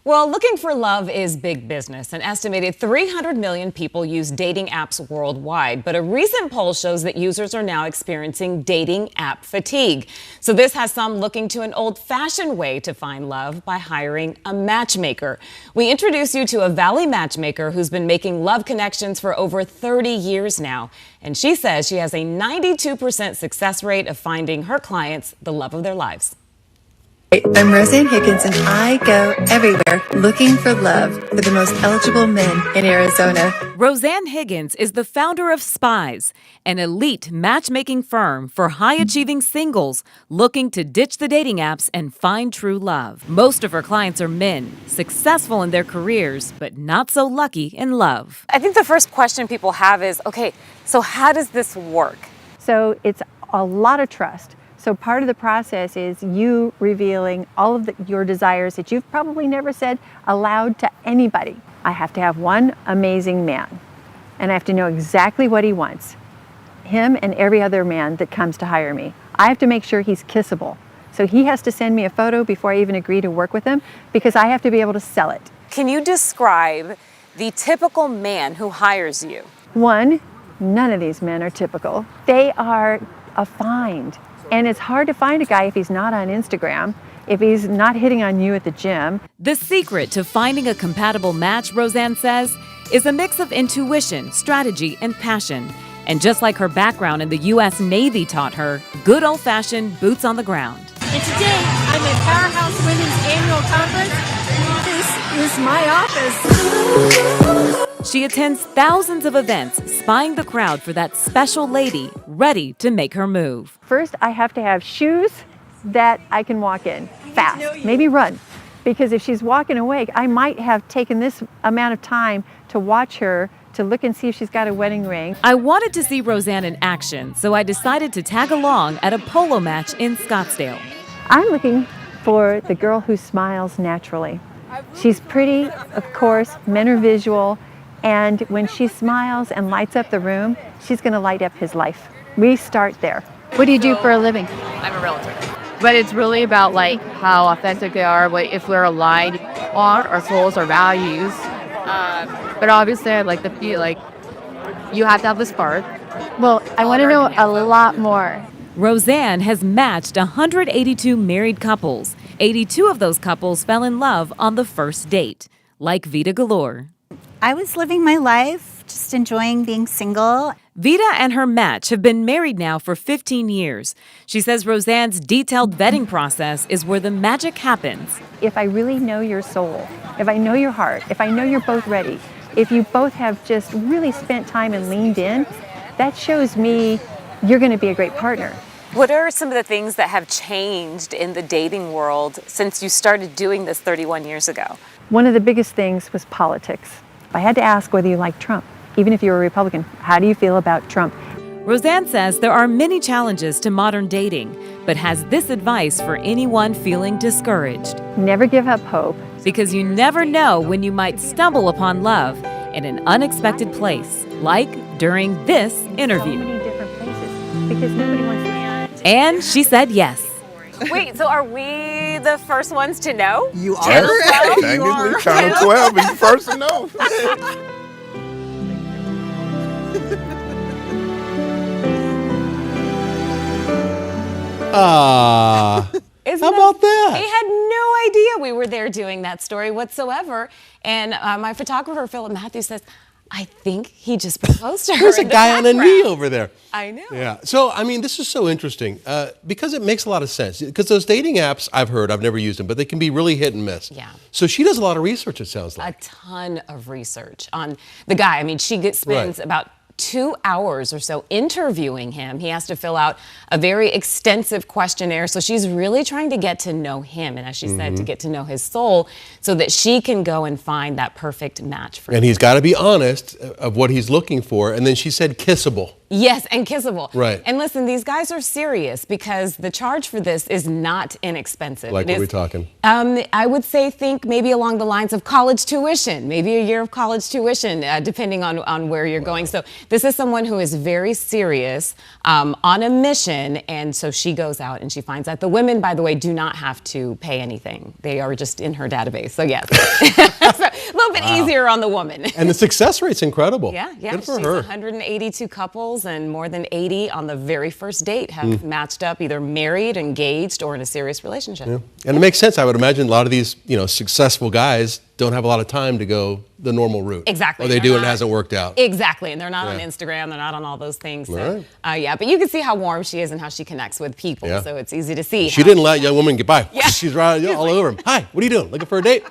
Well, looking for love is big business. An estimated 300 million people use dating apps worldwide. But a recent poll shows that users are now experiencing dating app fatigue. So this has some looking to an old-fashioned way to find love by hiring a matchmaker. We introduce you to a Valley matchmaker who's been making love connections for over 30 years now. And she says she has a 92% success rate of finding her clients the love of their lives. I'm Roseanne Higgins, and I go everywhere looking for love for the most eligible men in Arizona. Roseanne Higgins is the founder of Spies, an elite matchmaking firm for high-achieving singles looking to ditch the dating apps and find true love. Most of her clients are men, successful in their careers, but not so lucky in love. I think the first question people have is, okay, so how does this work? So it's a lot of trust. So part of the process is you revealing all of your desires that you've probably never said aloud to anybody. I have to have one amazing man, and I have to know exactly what he wants. Him and every other man that comes to hire me. I have to make sure he's kissable. So he has to send me a photo before I even agree to work with him, because I have to be able to sell it. Can you describe the typical man who hires you? One, none of these men are typical. They are a find. And it's hard to find a guy if he's not on Instagram, if he's not hitting on you at the gym. The secret to finding a compatible match, Roseanne says, is a mix of intuition, strategy, and passion. And just like her background in the U.S. Navy taught her, good old-fashioned boots on the ground. And today, I'm at Powerhouse Women's Annual Conference. This is my office. She attends thousands of events, spying the crowd for that special lady ready to make her move. First, I have to have shoes that I can walk in fast, maybe run. Because if she's walking away, I might have taken this amount of time to watch her, to look and see if she's got a wedding ring. I wanted to see Roseanne in action, so I decided to tag along at a polo match in Scottsdale. I'm looking for the girl who smiles naturally. She's pretty, of course, men are visual, and when she smiles and lights up the room, she's gonna light up his life. We start there. What do you do for a living? I'm a realtor. But it's really about like how authentic they are, if we're aligned on our goals or values. But obviously I'd like to feel like you have to have the spark. Well, I want to know a lot more. Roseanne has matched 182 married couples. 82 of those couples fell in love on the first date, like Vita Galore. I was living my life, just enjoying being single. Vita and her match have been married now for 15 years. She says Roseanne's detailed vetting process is where the magic happens. If I really know your soul, if I know your heart, if I know you're both ready, if you both have just really spent time and leaned in, that shows me you're going to be a great partner. What are some of the things that have changed in the dating world since you started doing this 31 years ago? One of the biggest things was politics. If I had to ask whether you like Trump, even if you're a Republican, how do you feel about Trump? Roseanne says there are many challenges to modern dating, but has this advice for anyone feeling discouraged. Never give up hope. Because you never know when you might stumble upon love in an unexpected place, like during this interview. So many different places, because nobody wants to. And she said yes. Wait, so are we the first ones to know? You are. Channel 12? Technically, Channel 12 is the first to know. How about that? He had no idea we were there doing that story whatsoever. And my photographer, Philip Matthews, says, I think he just proposed to her. There's a guy on a knee over there. I know. Yeah. So, I mean, this is so interesting because it makes a lot of sense. Because those dating apps, I've heard, I've never used them, but they can be really hit and miss. Yeah. So she does a lot of research, it sounds like. A ton of research on the guy. I mean, spends about 2 hours or so interviewing him. He has to fill out a very extensive questionnaire. So she's really trying to get to know him. And as she said, to get to know his soul so that she can go and find that perfect match for him. And he's got to be honest of what he's looking for. And then she said kissable. Yes, and kissable. Right. And listen, these guys are serious because the charge for this is not inexpensive. Like, what are we talking? I would say think maybe along the lines of college tuition, maybe a year of college tuition, depending on where you're going. So this is someone who is very serious, on a mission, and so she goes out and she finds out. The women, by the way, do not have to pay anything. They are just in her database. So yes, so a little bit easier on the woman. And the success rate's incredible. Yeah. Good for She's her. 182 couples, and more than 80 on the very first date have matched up, either married, engaged, or in a serious relationship. Yeah. And it makes sense. I would imagine a lot of these, successful guys don't have a lot of time to go the normal route. Exactly. Or they do and it hasn't worked out. Exactly. And they're not on Instagram. They're not on all those things. So, Right. yeah, but you can see how warm she is and how she connects with people. Yeah. So it's easy to see. She didn't let young women get by. Yeah. She's right all over him. Hi, what are you doing? Looking for a date?